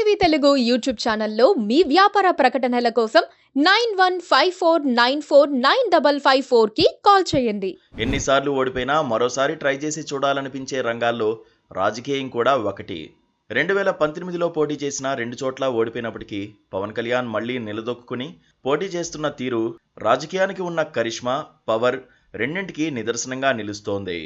Chiranjeevi Telugu YouTube ఛానల్లో మీ వ్యాపార ప్రకటనల కోసం 9154949554కి కాల్ చేయండి. ఎన్నిసార్లు ఓడిపోయినా మరోసారి ట్రై చేసి చూడాలనిపించే రంగాల్లో రాజకీయం కూడా ఒకటి. 2018లో పోటీ చేసిన 2 చోట్ల ఓడిపోయినప్పటికీ పవన్ కళ్యాణ్ మళ్లీ నిలదొక్కుని పోటీ చేస్తున్న తీరు రాజకీయానికి ఉన్న కరిష్మా, పవర్ రెండింటికి నిదర్శనంగా నిలుస్తోంది.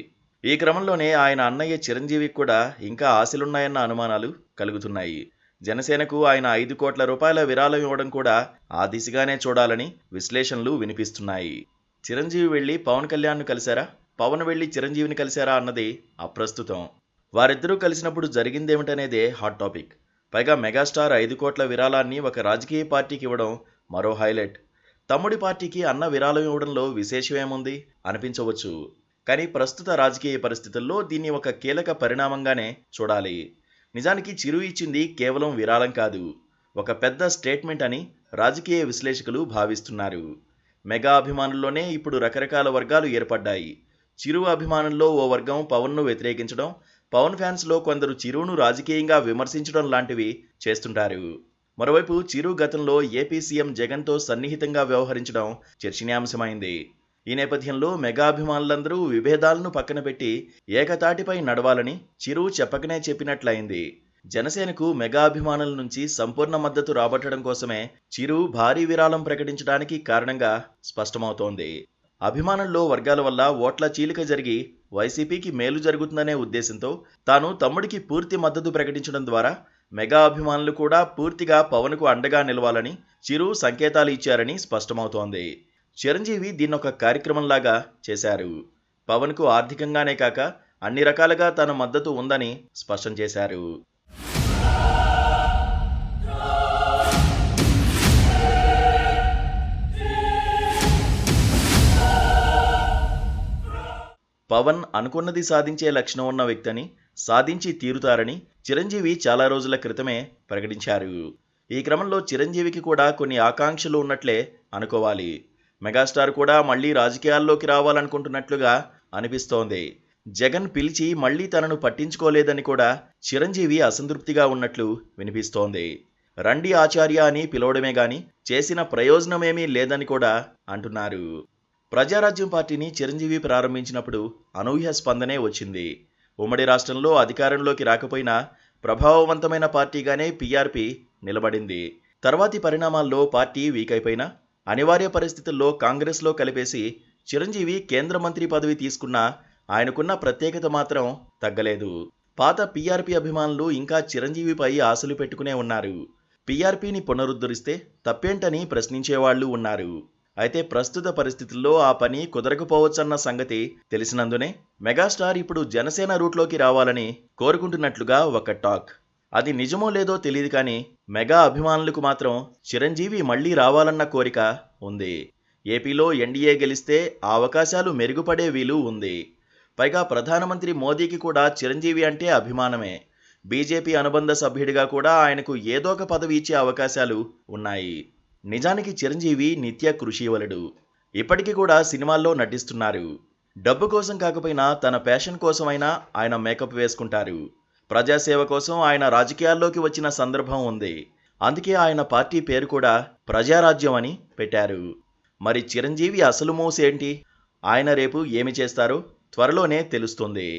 ఈ క్రమంలోనే ఆయన అన్నయ్య చిరంజీవికి కూడా ఇంకా ఆశలున్నాయన్న అనుమానాలు కలుగుతున్నాయి. జనసేనకు ఆయన 5 కోట్ల రూపాయల విరాళం ఇవ్వడం కూడా ఆ దిశగానే చూడాలని విశ్లేషణలు వినిపిస్తున్నాయి. చిరంజీవి వెళ్లి పవన్ కళ్యాణ్ను కలిశారా, పవన్ వెళ్లి చిరంజీవిని కలిశారా అన్నది అప్రస్తుతం. వారిద్దరూ కలిసినప్పుడు జరిగిందేమిటనేదే హాట్ టాపిక్. పైగా మెగాస్టార్ 5 కోట్ల విరాళాన్ని ఒక రాజకీయ పార్టీకి ఇవ్వడం మరో హైలైట్. తమ్ముడి పార్టీకి అన్న విరాళం ఇవ్వడంలో విశేషమేముంది అనిపించవచ్చు. కానీ ప్రస్తుత రాజకీయ పరిస్థితుల్లో దీన్ని ఒక కీలక పరిణామంగానే చూడాలి. నిజానికి చిరు ఇచ్చింది కేవలం విరాళం కాదు, ఒక పెద్ద స్టేట్మెంట్ అని రాజకీయ విశ్లేషకులు భావిస్తున్నారు. మెగా అభిమానుల్లోనే ఇప్పుడు రకరకాల వర్గాలు ఏర్పడ్డాయి. చిరు అభిమానుల్లో ఓ వర్గం పవన్ను వ్యతిరేకించడం, పవన్ ఫ్యాన్స్లో కొందరు చిరును రాజకీయంగా విమర్శించడం లాంటివి చేస్తుంటారు. మరోవైపు చిరు గతంలో ఏపీ సీఎం జగన్తో సన్నిహితంగా వ్యవహరించడం చర్చనీయాంశమైంది. ఈ నేపథ్యంలో మెగా అభిమానులందరూ విభేదాలను పక్కన పెట్టి ఏకతాటిపై నడవాలని చిరు చెప్పకనే చెప్పినట్లయింది. జనసేనకు మెగా అభిమానుల నుంచి సంపూర్ణ మద్దతు రాబట్టడం కోసమే చిరు భారీ విరాళం ప్రకటించడానికి కారణంగా స్పష్టమవుతోంది. అభిమానుల్లో వర్గాల వల్ల ఓట్ల చీలిక జరిగి వైసీపీకి మేలు జరుగుతుందనే ఉద్దేశంతో తాను తమ్ముడికి పూర్తి మద్దతు ప్రకటించడం ద్వారా మెగా అభిమానులు కూడా పూర్తిగా పవన్కు అండగా నిలవాలని చిరు సంకేతాలు ఇచ్చారని స్పష్టమవుతోంది. చిరంజీవి దీన్నొక కార్యక్రమంలాగా చేశారు. పవన్కు ఆర్థికంగానే కాక అన్ని రకాలుగా తన మద్దతు ఉందని స్పష్టం చేశారు. పవన్ అనుకున్నది సాధించే లక్షణం ఉన్న వ్యక్తిని, సాధించి తీరుతారని చిరంజీవి చాలా రోజుల క్రితమే ప్రకటించారు. ఈ క్రమంలో చిరంజీవికి కూడా కొన్ని ఆకాంక్షలు ఉన్నట్లే అనుకోవాలి. మెగాస్టార్ కూడా మళ్లీ రాజకీయాల్లోకి రావాలనుకుంటున్నట్లుగా అనిపిస్తోంది. జగన్ పిలిచి మళ్లీ తనను పట్టించుకోలేదని కూడా చిరంజీవి అసంతృప్తిగా ఉన్నట్లు వినిపిస్తోంది. రండి ఆచార్య అని పిలవడమే గాని చేసిన ప్రయోజనమేమీ లేదని కూడా అంటున్నారు. ప్రజారాజ్యం పార్టీని చిరంజీవి ప్రారంభించినప్పుడు అనూహ్య స్పందనే వచ్చింది. ఉమ్మడి రాష్ట్రంలో అధికారంలోకి రాకపోయినా ప్రభావవంతమైన పార్టీగానే పీఆర్పీ నిలబడింది. తర్వాతి పరిణామాల్లో పార్టీ వీక్ అయిపోయినా అనివార్య పరిస్థితుల్లో కాంగ్రెస్లో కలిపేసి చిరంజీవి కేంద్ర మంత్రి పదవి తీసుకున్నా ఆయనకున్న ప్రత్యేకత మాత్రం తగ్గలేదు. పాత పీఆర్పీ అభిమానులు ఇంకా చిరంజీవిపై ఆశలు పెట్టుకునే ఉన్నారు. పీఆర్పీని పునరుద్ధరిస్తే తప్పేంటని ప్రశ్నించేవాళ్లు ఉన్నారు. అయితే ప్రస్తుత పరిస్థితుల్లో ఆ పని కుదరకపోవచ్చన్న సంగతి తెలిసినందునే మెగాస్టార్ ఇప్పుడు జనసేన రూట్లోకి రావాలని కోరుకుంటున్నట్లుగా ఒక టాక్. అది నిజమో లేదో తెలియదు కానీ మెగా అభిమానులకు మాత్రం చిరంజీవి మళ్లీ రావాలన్న కోరిక ఉంది. ఏపీలో ఎన్డీఏ గెలిస్తే ఆ అవకాశాలు మెరుగుపడే వీలు ఉంది. పైగా ప్రధానమంత్రి మోదీకి కూడా చిరంజీవి అంటే అభిమానమే. బీజేపీ అనుబంధ సభ్యుడిగా కూడా ఆయనకు ఏదో ఒక పదవి ఇచ్చే అవకాశాలు ఉన్నాయి. నిజానికి చిరంజీవి నిత్య కృషివలుడు. ఇప్పటికీ కూడా సినిమాల్లో నటిస్తున్నారు. డబ్బు కోసం కాకపోయినా తన ప్యాషన్ కోసమైనా ఆయన మేకప్ వేసుకుంటారు. ప్రజాసేవ కోసం ఆయన రాజకీయాల్లోకి వచ్చిన సందర్భం ఉంది. అందుకే ఆయన పార్టీ పేరు కూడా ప్రజారాజ్యం అని పెట్టారు. మరి చిరంజీవి అసలు మూసేంటి? ఆయన రేపు ఏమి చేస్తారో త్వరలోనే తెలుస్తుంది.